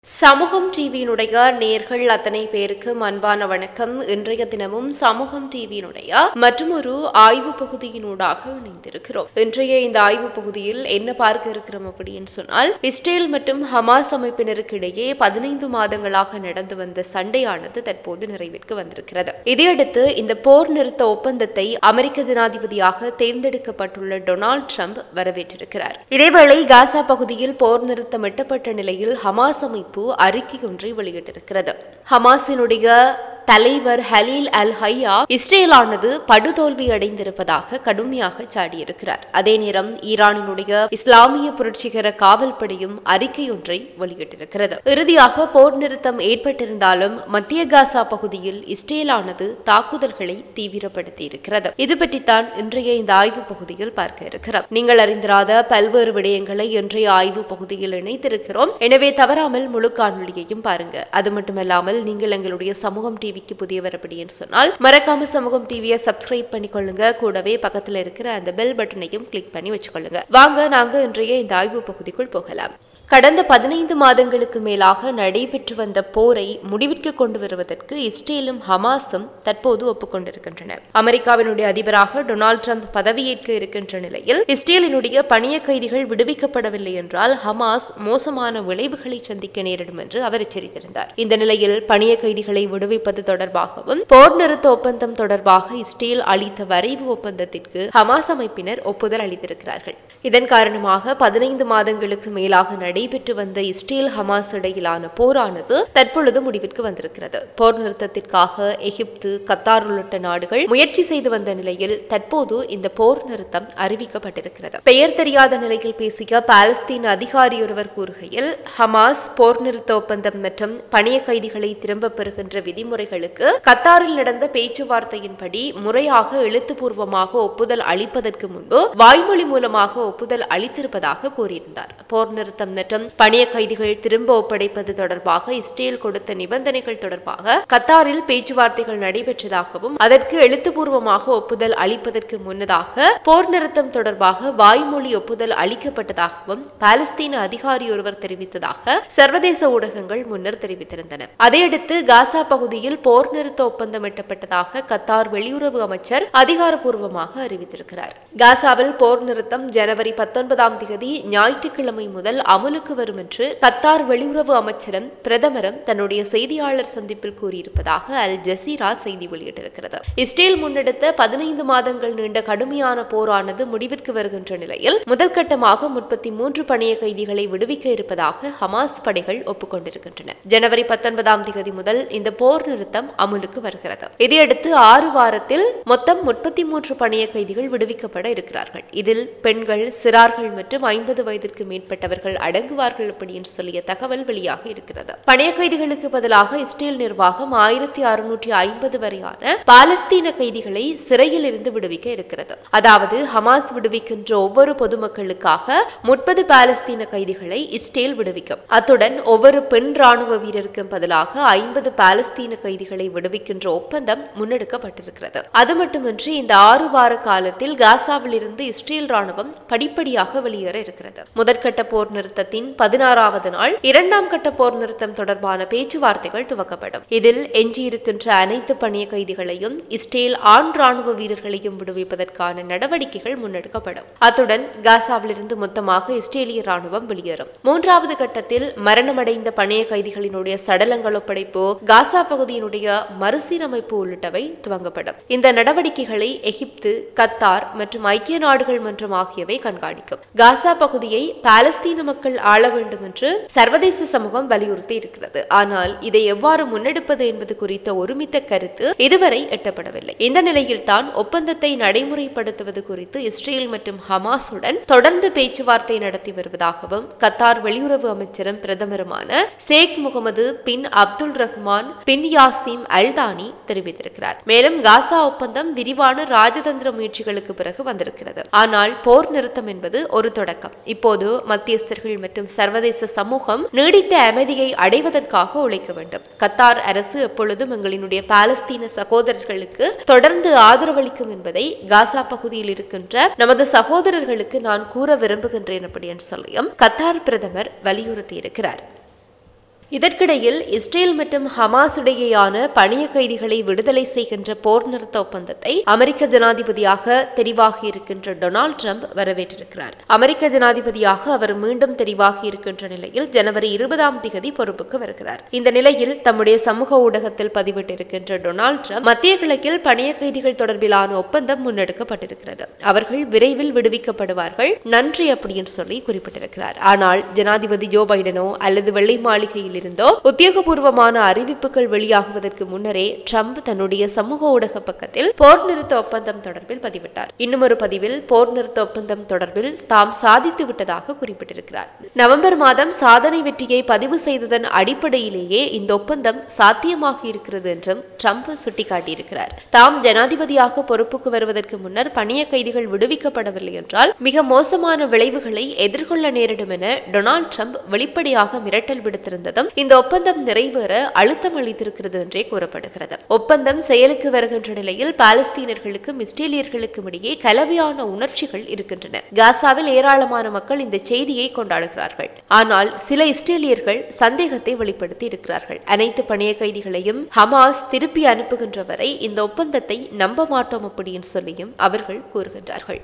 சமூகம் டிவியினுடைய நேர்கள் அத்தனை பேருக்கு அன்பான வணக்கம். இன்றைய தினமும் சமூகம் டிவியினுடைய மற்றொரு ஆய்வு பகுதியினூடாக இணைந்திருக்கிறோம். இன்றைய இந்த ஆய்வு பகுதியில் என்ன பார்க்க இருக்கிறோம் அப்படின்னு சொன்னால், இஸ்ரேல் மற்றும் ஹமாஸ் அமைப்பினருக்கு இடையே 15 மாதங்களாக நடந்து வந்த சண்டையானது தற்போது நிறைவேற்க வந்திருக்கிறது. இதையடுத்து இந்த போர் நிறுத்த ஒப்பந்தத்தை அமெரிக்க ஜனாதிபதியாக தேர்ந்தெடுக்கப்பட்டுள்ள டொனால்ட் ட்ரம்ப் வரவேற்றிருக்கிறார். இதேவேளை காசா பகுதியில் போர் நிறுத்தம் எட்டப்பட்ட நிலையில் ஹமாஸ் அமைப்பு அறிக்கை ஒன்றை வெளியிட்டிருக்கிறது. ஹமாஸினுடைய தலைவர் ஹலீல் அல் ஹையா இஸ்ரேலானது படுதோல்வி அடைந்திருப்பதாக கடுமையாக சாடியிருக்கிறார். அதே நேரம் ஈரானினுடைய இஸ்லாமிய புரட்சிகர காவல் படையும் அறிக்கை ஒன்றை வெளியிட்டிருக்கிறது. இறுதியாக போர் நிறுத்தம் ஏற்பட்டிருந்தாலும் மத்திய காசா பகுதியில் இஸ்ரேலானது தாக்குதல்களை தீவிரப்படுத்தியிருக்கிறது. இது பற்றித்தான் இன்றைய இந்த ஆய்வு பகுதியில் பார்க்க இருக்கிறோம். நீங்கள் அறிந்திராத பல்வேறு விடயங்களை இன்றைய ஆய்வு பகுதியில் இணைத்திருக்கிறோம். எனவே தவறாமல் முழு காணொலியையும் பாருங்க. அது மட்டுமல்லாமல் நீங்கள் எங்களுடைய சமூகம் டிவிக்கு புதியவர் அப்படின்னு சொன்னால் மறக்காம சமூகம் டிவியை சப்ஸ்கிரைப் பண்ணிக்கொள்ளுங்க. கூடவே பக்கத்தில் இருக்கிற அந்த பெல் பட்டனையும் கிளிக் பண்ணி வச்சுக்கொள்ளுங்க. வாங்க நாங்க இன்றைய இந்த ஆய்வு பகுதிக்குள் போகலாம். கடந்த 15 மாதங்களுக்கு மேலாக நடைபெற்று வந்த போரை முடிவிற்கு கொண்டு வருவதற்கு இஸ்ரேலும் ஹமாஸும் தற்போது ஒப்புக்கொண்டிருக்கின்றன. அமெரிக்காவினுடைய அதிபராக டொனால்ட் ட்ரம்ப் பதவியேற்க இருக்கின்ற நிலையில் இஸ்ரேலினுடைய பணிய கைதிகள் விடுவிக்கப்படவில்லை என்றால் ஹமாஸ் மோசமான விளைவுகளை சந்திக்க நேரிடும் என்று அவர் எச்சரித்திருந்தார். இந்த நிலையில் பணிய கைதிகளை விடுவிப்பது தொடர்பாகவும் போர் நிறுத்த ஒப்பந்தம் தொடர்பாக இஸ்ரேல் அளித்த வரைவு ஒப்பந்தத்திற்கு ஹமாஸ் அமைப்பினர் ஒப்புதல் அளித்திருக்கிறார்கள். இதன் காரணமாக 15 மாதங்களுக்கு மேலாக நடைபெற்று வந்த இஸ்ரேல் ஹமாஸ் இடையிலான போரானது தற்பொழுது முடிவிற்கு வந்திருக்கிறது. போர் நிறுத்தத்திற்காக எகிப்து, கத்தார் உள்ளிட்ட நாடுகள் முயற்சி செய்து வந்த நிலையில் தற்போது இந்த போர் நிறுத்தம் அறிவிக்கப்பட்டிருக்கிறது. பெயர் தெரியாத நிலையில் பேசிய பாலஸ்தீன அதிகாரி ஒருவர் கூறுகையில், ஹமாஸ் போர் நிறுத்த ஒப்பந்தம் மற்றும் பணிய கைதிகளை திரும்பப் பெறுகின்ற விதிமுறைகளுக்கு கத்தாரில் நடந்த பேச்சுவார்த்தையின்படி முறையாக எழுத்துப்பூர்வமாக ஒப்புதல் அளிப்பதற்கு முன்பு வாய்மொழி மூலமாக ஒப்புதல் அளித்திருப்பதாக கூறியிருந்தார். போர் நிறுத்தம் மற்றும் பணிய கைதிகள் திரும்ப ஒப்படைப்பது தொடர்பாக இஸ்ரேல் கொடுத்த நிபந்தனைகள் தொடர்பாக கத்தாரில் பேச்சுவார்த்தைகள் நடைபெற்றதாகவும் அதற்கு எழுத்துப்பூர்வமாக ஒப்புதல் அளிப்பதற்கு முன்னதாக போர் நிறுத்தம் தொடர்பாக வாய்மொழி ஒப்புதல் அளிக்கப்பட்டதாகவும் பாலஸ்தீன அதிகாரி ஒருவர் தெரிவித்ததாக சர்வதேச ஊடகங்கள் முன்னர் தெரிவித்திருந்தன. அதையடுத்து காசா பகுதியில் போர் நிறுத்த ஒப்பந்தம் எட்டப்பட்டதாக கத்தார் வெளியுறவு அமைச்சர் அதிகாரப்பூர்வமாக அறிவித்திருக்கிறார். காசாவில் போர் நிறுத்தம் ஜனவரி 19ஆம் தேதி ஞாயிற்றுக்கிழமை முதல் அமலுக்கு வரும் என்று கத்தார் வெளியுறவு அமைச்சரும் பிரதமரும் தன்னுடைய செய்தியாளர் சந்திப்பில் கூறியிருப்பதாக அல் ஜசீரா செய்தி வெளியிட்டிருக்கிறது. இஸ்ரேல் முன்னெடுத்த 15 மாதங்கள் நீண்ட கடுமையான போரானது முடிவிற்கு வருகின்ற நிலையில் முதல் கட்டமாக 33 பணிய கைதிகளை விடுவிக்க இருப்பதாக ஹமாஸ் படைகள் ஒப்புக்கொண்டிருக்கின்றன. ஜனவரி 19ஆம் தேதி முதல் இந்த போர் நிறுத்தம் அமலுக்கு வருகிறது. இதையடுத்து 6 வாரத்தில் மொத்தம் 33 பணிய கைதிகள் விடுவிக்கப்பட இருக்கிறார்கள். இதில் பெண்கள், சிறார்கள் மற்றும் 50 வயதிற்கு மேற்பட்டவர்கள் அடங்குவார்கள் அப்படின்னு சொல்லிய தகவல் வெளியாக இருக்கிறது. பணிய கைதிகளுக்கு பதிலாக இஸ்ரேல் நிர்வாகம் 1650 வரையான பாலஸ்தீன கைதிகளை சிறையில் இருந்து விடுவிக்க இருக்கிறது. அதாவது ஹமாஸ் விடுவிக்கின்ற ஒவ்வொரு பொதுமக்களுக்காக 30 பாலஸ்தீன கைதிகளை இஸ்ரேல் விடுவிக்கும். அத்துடன் ஒவ்வொரு பெண் ராணுவ வீரருக்கும் பதிலாக 50 பாலஸ்தீன கைதிகளை விடுவிக்கின்ற ஒப்பந்தம் முன்னெடுக்கப்பட்டிருக்கிறது. அது மட்டுமின்றி இந்த 6 வார காலத்தில் காசாவில் இருந்து இஸ்ரேல் ராணுவம் படிப்படியாக வெளியேற இருக்கிறது. முதற்கட்ட போர் நிறுத்தத்தின் 16வது நாள் 2ஆம் கட்ட போர் நிறுத்தம் தொடர்பான பேச்சுவார்த்தைகள் துவக்கப்படும். இதில் எஞ்சியிருக்கின்ற அனைத்து பணிய கைதிகளையும் இஸ்ரேல் ஆண் ராணுவ வீரர்களையும் விடுவிப்பதற்கான நடவடிக்கைகள் முன்னெடுக்கப்படும். அத்துடன் காசாவிலிருந்து மொத்தமாக இஸ்ரேலிய ராணுவம் வெளியேறும். 3வது கட்டத்தில் மரணமடைந்த பணிய கைதிகளினுடைய சடலங்கள் ஒப்படைப்பு, காசா பகுதியினுடைய மறுசீரமைப்பு உள்ளிட்டவை துவங்கப்படும். இந்த நடவடிக்கைகளை எகிப்து, கத்தார் மற்றும் ஐக்கிய நாடுகள் மன்றம் ஆகியவை கண்காணிக்கும். காசா பகுதியை பாலஸ்தீன மக்கள் ஆள வேண்டும் என்று சர்வதேச சமூகம் வலியுறுத்தி இருக்கிறது. ஆனால் இதை எவ்வாறு முன்னெடுப்பது என்பது குறித்த ஒருமித்த கருத்து இதுவரை எட்டப்படவில்லை. இந்த நிலையில் தான் ஒப்பந்தத்தை நடைமுறைப்படுத்துவது குறித்து இஸ்ரேல் மற்றும் ஹமாஸுடன் தொடர்ந்து பேச்சுவார்த்தை நடத்தி வருவதாகவும் கத்தார் வெளியுறவு அமைச்சரும் பிரதமருமான ஷேக் முகமது பின் அப்துல் ரஹ்மான் பின் யாசிம் அல்தானி தெரிவித்திருக்கிறார். மேலும் காசா ஒப்பந்தம் விரிவான ராஜதந்திர முயற்சிகளுக்கு பிறகு வந்திருக்கிறது. ஆனால் போர் நிறுத்தம் என்பது ஒரு தொடக்கம். இப்போது மத்தியஸ்தர்கள் மற்றும் சர்வதேச சமூகம் நீடித்த அமைதியை அடைவதற்காக உழைக்க வேண்டும். கத்தார் அரசு எப்பொழுதும் எங்களினுடைய பாலஸ்தீன சகோதரர்களுக்கு தொடர்ந்து ஆதரவளிக்கும் என்பதை காசா பகுதியில் இருக்கின்ற நமது சகோதரர்களுக்கு நான் கூற விரும்புகின்றேன் அப்படின்னு சொல்லியும் கத்தார் பிரதமர் வலியுறுத்தி இருக்கிறார். இதற்கிடையில் இஸ்ரேல் மற்றும் ஹமாஸ் இடையேயான பணிய கைதிகளை விடுதலை செய்கின்ற போர் நிறுத்த ஒப்பந்தத்தை அமெரிக்க ஜனாதிபதியாக தெரிவாகி இருக்கின்ற டொனால்ட் ட்ரம்ப் வரவேற்றிருக்கிறார். அமெரிக்க ஜனாதிபதியாக அவர் மீண்டும் தெரிவாகி இருக்கின்ற நிலையில் ஜனவரி 20 பொறுப்புக்கு வருகிறார். இந்த நிலையில் தம்முடைய சமூக ஊடகத்தில் பதிவிட்டிருக்கின்ற டொனால்ட் ட்ரம்ப் மத்திய கிழக்கில் பணிய கைதிகள் தொடர்பிலான ஒப்பந்தம் முன்னெடுக்கப்பட்டிருக்கிறது, அவர்கள் விரைவில் விடுவிக்கப்படுவார்கள், நன்றி அப்படின்னு சொல்லி குறிப்பிட்டிருக்கிறார். ஆனால் ஜனாதிபதி ஜோ பைடனோ அல்லது வெள்ளை மாளிகையில் இருந்தோ உத்தியோகபூர்வமான அறிவிப்புகள் வெளியாகுவதற்கு முன்னரே ட்ரம்ப் தன்னுடைய சமூக ஊடக பக்கத்தில் போர் நிறுத்த ஒப்பந்தம் தொடர்பில் பதிவிட்டார். இன்னும் ஒரு பதிவில் போர் நிறுத்த ஒப்பந்தம் தொடர்பில் தாம் சாதித்து விட்டதாக குறிப்பிட்டிருக்கிறார். நவம்பர் மாதம் சாதனை வெற்றியை பதிவு செய்ததன் அடிப்படையிலேயே இந்த ஒப்பந்தம் சாத்தியமாகி இருக்கிறது என்றும் ட்ரம்ப் சுட்டிக்காட்டியிருக்கிறார். தாம் ஜனாதிபதியாக பொறுப்புக்கு வருவதற்கு முன்னர் பணிய கைதிகள் விடுவிக்கப்படவில்லை என்றால் மிக மோசமான விளைவுகளை எதிர்கொள்ள நேரிடும் என டொனால்ட் ட்ரம்ப் வெளிப்படையாக மிரட்டல் விடுத்திருந்ததும் இந்த ஒப்பந்தம் நிறைவேற அழுத்தம் அளித்திருக்கிறது என்றே கூறப்படுகிறது. ஒப்பந்தம் செயலுக்கு வருகின்ற நிலையில் பாலஸ்தீனர்களுக்கும் இஸ்ரேலியர்களுக்கும் இடையே கலவையான உணர்ச்சிகள் இருக்கின்றன. காசாவில் ஏராளமான மக்கள் இந்த செய்தியை கொண்டாடுகிறார்கள். ஆனால் சில இஸ்ரேலியர்கள் சந்தேகத்தை வெளிப்படுத்தி இருக்கிறார்கள். அனைத்து பணிய கைதிகளையும் ஹமாஸ் திருப்பி அனுப்புகின்ற வரை இந்த ஒப்பந்தத்தை நம்ப மாட்டோம் அப்படின்னு சொல்லியும் அவர்கள் கூறுகின்றார்கள்.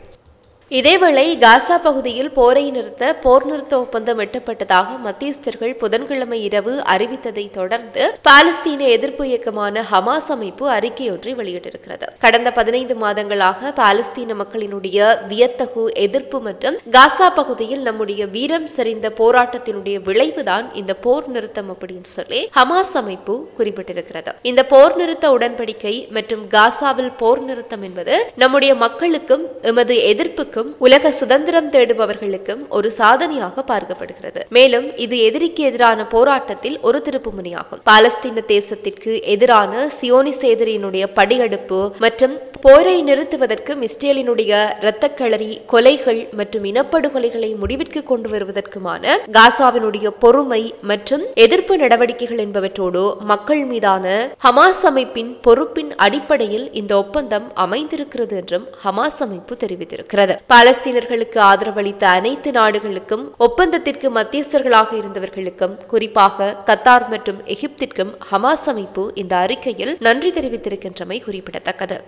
இதேவேளை காசா பகுதியில் போரை நிறுத்த போர் நிறுத்த ஒப்பந்தம் எட்டப்பட்டதாக மத்தியஸ்தர்கள் புதன்கிழமை இரவு அறிவித்ததை தொடர்ந்து பாலஸ்தீன எதிர்ப்பு இயக்கமான ஹமாஸ் அமைப்பு அறிக்கையொன்றை வெளியிட்டிருக்கிறது. கடந்த 15 மாதங்களாக பாலஸ்தீன மக்களினுடைய வியத்தகு எதிர்ப்பு மற்றும் காசா பகுதியில் நம்முடைய வீரம் செறிந்த போராட்டத்தினுடைய விளைவுதான் இந்த போர் நிறுத்தம் அப்படின்னு சொல்லி ஹமாஸ் அமைப்பு குறிப்பிட்டிருக்கிறது. இந்த போர் நிறுத்த உடன்படிக்கை மற்றும் காசாவில் போர் நிறுத்தம் என்பது நம்முடைய மக்களுக்கும் எமது எதிர்ப்புக்கும் உலக சுதந்திரம் தேடுபவர்களுக்கும் ஒரு சாதனையாக பார்க்கப்படுகிறது. மேலும் இது எதிரிக்கு எதிரான போராட்டத்தில் ஒரு திருப்புமுனையாகும். பாலஸ்தீன தேசத்திற்கு எதிரான சியோனிச எதிரியினுடைய படையெடுப்பு மற்றும் போரை நிறுத்துவதற்கு இஸ்ரேலினுடைய இரத்தக்களரி கொலைகள் மற்றும் இனப்படுகொலைகளை முடிவிற்கு கொண்டு வருவதற்குமான காசாவினுடைய பொறுமை மற்றும் எதிர்ப்பு நடவடிக்கைகள் என்பவற்றோடு மக்கள் மீதான ஹமாஸ் அமைப்பின் பொறுப்பின் அடிப்படையில் இந்த ஒப்பந்தம் அமைந்திருக்கிறது என்றும் ஹமாஸ் அமைப்பு தெரிவித்திருக்கிறது. பாலஸ்தீனர்களுக்கு ஆதரவளித்த அனைத்து நாடுகளுக்கும் ஒப்பந்தத்திற்கு மத்தியஸ்தர்களாக இருந்தவர்களுக்கும் குறிப்பாக கத்தார் மற்றும் எகிப்திற்கும் ஹமாஸ் அமைப்பு இந்த அறிக்கையில் நன்றி தெரிவித்திருக்கின்றமை குறிப்பிடத்தக்கது.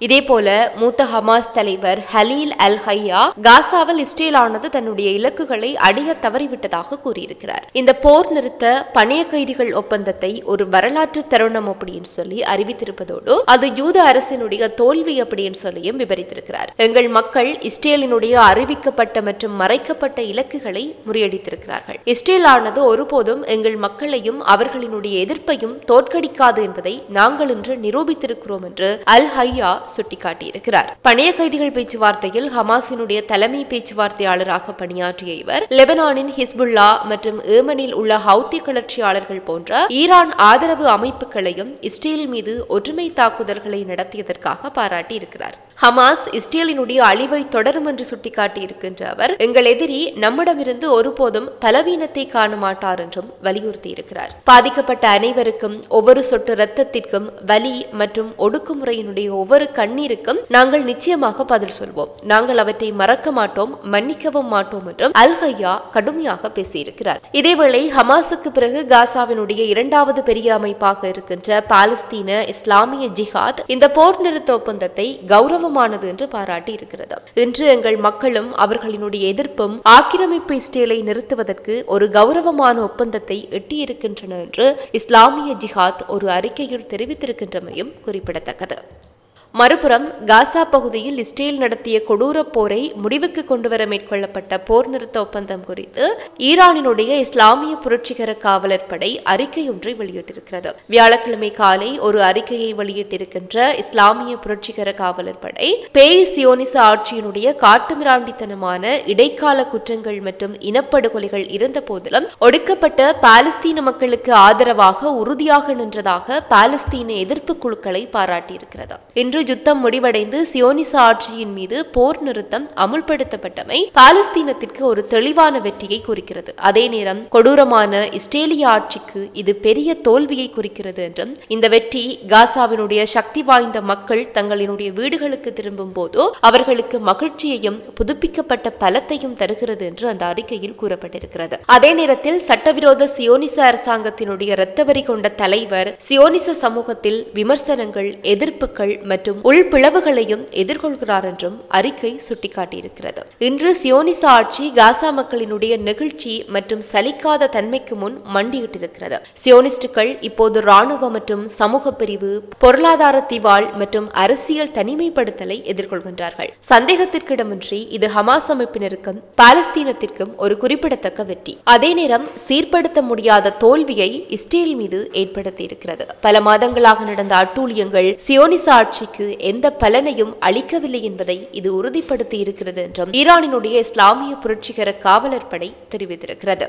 இதேபோல மூத்த ஹமாஸ் தலைவர் ஹலீல் அல் ஹையா காசாவில் இஸ்ரேலானது தன்னுடைய இலக்குகளை அடைய தவறிவிட்டதாக கூறியிருக்கிறார். இந்த போர் நிறுத்த பணைய கைதிகள் ஒப்பந்தத்தை ஒரு வரலாற்று தருணம் அப்படின்னு சொல்லி அறிவித்திருப்பதோடு அது யூத அரசினுடைய தோல்வி அப்படின்னு சொல்லியும் விவரித்திருக்கிறார். எங்கள் மக்கள் இஸ்ரேலினுடைய அறிவிக்கப்பட்ட மற்றும் மறைக்கப்பட்ட இலக்குகளை முறியடித்திருக்கிறார்கள். இஸ்ரேலானது ஒருபோதும் எங்கள் மக்களையும் அவர்களினுடைய எதிர்ப்பையும் தோற்கடிக்காது என்பதை நாங்கள் இன்று நிரூபித்திருக்கிறோம் என்று அல் ஹையா சுட்டிக்காட்டியிருக்கிறார். பணைய கைதிகள் பேச்சுவார்த்தையில் ஹமாஸினுடைய தலைமை பேச்சுவார்த்தையாளராக பணியாற்றிய இவர் லெபனானின் ஹிஸ்புல்லா மற்றும் ஏமனில் உள்ள ஹவுத்தி கிளர்ச்சியாளர்கள் போன்ற ஈரான் ஆதரவு அமைப்புகளையும் இஸ்ரேல் மீது ஒற்றுமை தாக்குதல்களை நடத்தியதற்காக பாராட்டியிருக்கிறார். ஹமாஸ் இஸ்ரேலினுடைய அழிவை தொடரும் என்று சுட்டிக்காட்டியிருக்கின்ற அவர் எங்கள் எதிரி நம்மிடமிருந்து ஒருபோதும் பலவீனத்தை காண மாட்டார் என்றும் வலியுறுத்தியிருக்கிறார். பாதிக்கப்பட்ட அனைவருக்கும் ஒவ்வொரு சொட்டு இரத்தத்திற்கும் வலி மற்றும் ஒடுக்குமுறையினுடைய ஒவ்வொரு கண்ணீருக்கும் நாங்கள் நிச்சயமாக பதில் சொல்வோம். நாங்கள் அவற்றை மறக்க மாட்டோம், மன்னிக்கவும் மாட்டோம் என்றும் அல் ஹையா கடுமையாக பேசியிருக்கிறார். இதேவேளை ஹமாஸுக்கு பிறகு காசாவினுடைய இரண்டாவது பெரிய அமைப்பாக இருக்கின்ற பாலஸ்தீன இஸ்லாமிய ஜிஹாத் இந்த போர் நிறுத்த ஒப்பந்தத்தை கௌரவமானது என்று பாராட்டி இருக்கிறது. இன்று எங்கள் மக்களும் அவர்களினுடைய எதிர்ப்பும் ஆக்கிரமிப்பு இஸ்ரேலை நிறுத்துவதற்கு ஒரு கௌரவமான ஒப்பந்தத்தை எட்டியிருக்கின்றன என்று இஸ்லாமிய ஜிஹாத் ஒரு அறிக்கையில் தெரிவித்திருக்கின்றமையும் குறிப்பிடத்தக்கது. மறுபுறம் காசா பகுதியில் இஸ்ரேல் நடத்திய கொடூர போரை முடிவுக்கு கொண்டுவர மேற்கொள்ளப்பட்ட போர் நிறுத்த ஒப்பந்தம் குறித்து ஈரானினுடைய இஸ்லாமிய புரட்சிகர காவலர் படை அறிக்கையொன்றை வெளியிட்டிருக்கிறது. வியாழக்கிழமை காலை ஒரு அறிக்கையை வெளியிட்டிருக்கின்ற இஸ்லாமிய புரட்சிகர காவலர் படை பேய் சியோனிச ஆட்சியினுடைய காட்டுமிராண்டித்தனமான இடைக்கால குற்றங்கள் மற்றும் இனப்படுகொலைகள் இருந்த போதிலும் ஒடுக்கப்பட்ட பாலஸ்தீன மக்களுக்கு ஆதரவாக உறுதியாக நின்றதாக பாலஸ்தீன எதிர்ப்பு குழுக்களை பாராட்டியிருக்கிறது. இன்று யுத்தம் முடிவடைந்து சியோனிச ஆட்சியின் மீது போர் நிறுத்தம் அமுல்படுத்தப்பட்டமை பாலஸ்தீனத்திற்கு ஒரு தெளிவான வெற்றியை குறிக்கிறது. அதே நேரம் கொடூரமான இஸ்ரேலிய ஆட்சிக்கு இது பெரிய தோல்வியை குறிக்கிறது என்றும், இந்த வெற்றி காசாவினுடைய சக்தி வாய்ந்த மக்கள் தங்களினுடைய வீடுகளுக்கு திரும்பும் போது அவர்களுக்கு மகிழ்ச்சியையும் புதுப்பிக்கப்பட்ட பலத்தையும் தருகிறது என்று அந்த அறிக்கையில் கூறப்பட்டிருக்கிறது. அதே நேரத்தில் சட்டவிரோத சியோனிச அரசாங்கத்தினுடைய இரத்தவரி கொண்ட தலைவர் சியோனிச சமூகத்தில் விமர்சனங்கள், எதிர்ப்புகள் மற்றும் உள்பிளவுகளையும் எதிர்கொள்கிறார் என்றும் அறிக்கை சுட்டிக்காட்டியிருக்கிறது. இன்று சியோனிச ஆட்சி காசா மக்களினுடைய நெகிழ்ச்சி மற்றும் சலிக்காத தன்மைக்கு முன் மண்டியிட்டிருக்கிறது. சியோனிஸ்டுகள் இப்போது ராணுவ மற்றும் சமூக பிரிவு, பொருளாதார திவால் மற்றும் அரசியல் தனிமைப்படுத்தலை எதிர்கொள்கின்றார்கள். சந்தேகத்திற்கிடமின்றி இது ஹமாஸ் அமைப்பினருக்கும் பாலஸ்தீனத்திற்கும் ஒரு குறிப்பிடத்தக்க வெற்றி. அதே நேரம் சீர்படுத்த முடியாத தோல்வியை இஸ்ரேல் மீது ஏற்படுத்தியிருக்கிறது. பல மாதங்களாக நடந்த அட்டூழியங்கள் சியோனிச ஆட்சிக்கு எந்த பலனையும் அளிக்கவில்லை என்பதை இது உறுதிப்படுத்தி இருக்கிறது என்றும் ஈரானினுடைய இஸ்லாமிய புரட்சிகர காவலர் படை தெரிவித்திருக்கிறது.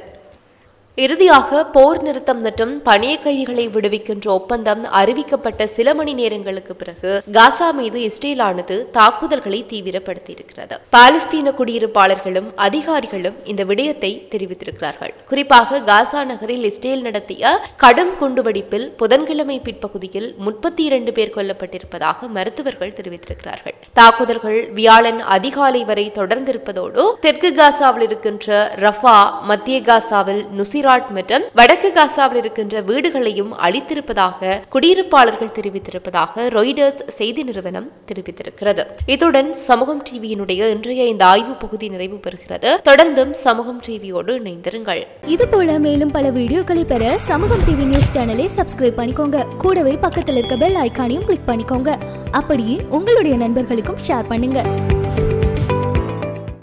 இறுதியாக போர் நிறுத்தம் மற்றும் பணிய கைதிகளை விடுவிக்கின்ற ஒப்பந்தம் அறிவிக்கப்பட்ட சில மணி நேரங்களுக்கு பிறகு காசா மீது இஸ்ரேலானது தாக்குதல்களை தீவிரப்படுத்தியிருக்கிறது. பாலஸ்தீன குடியிருப்பாளர்களும் அதிகாரிகளும் இந்த விடயத்தை தெரிவித்திருக்கிறார்கள். குறிப்பாக காசா நகரில் இஸ்ரேல் நடத்திய கடும் குண்டுவெடிப்பில் புதன்கிழமை பிற்பகுதியில் 32 பேர் கொல்லப்பட்டிருப்பதாக மருத்துவர்கள் தெரிவித்திருக்கிறார்கள். தாக்குதல்கள் வியாழன் அதிகாலை வரை தொடர்ந்திருப்பதோடு தெற்கு காசாவில் இருக்கின்ற ரஃபா, மத்திய காசாவில் நுசிராட் மற்றும் வடக்கு காசாவில் இருக்கின்ற வீடுகளையும் அழித்திருப்பதாக குடியிருப்பாளர்கள் தெரிவித்திருப்பதாக ராய்டர்ஸ் செய்தி நிறுவனம் தெரிவித்திருக்கிறது. இத்துடன் சமூகம் டிவியினுடைய இன்றைய இந்த ஆய்வு பகுதி நிறைவு பெறுகிறது. தொடர்ந்தும் சமூகம் டிவியோடு இணைந்திருங்கள். இது போல மேலும் பல வீடியோக்களை பெற சமூகம் டிவி நியூஸ் சேனலை சப்ஸ்கிரைப் பண்ணிக்கோங்க. கூடவே பக்கத்தில் இருக்க பெல் ஐகானையும் கிளிக் பண்ணிக்கோங்க. அப்படியே உங்களுடைய நண்பர்களுக்கும் ஷேர் பண்ணுங்க.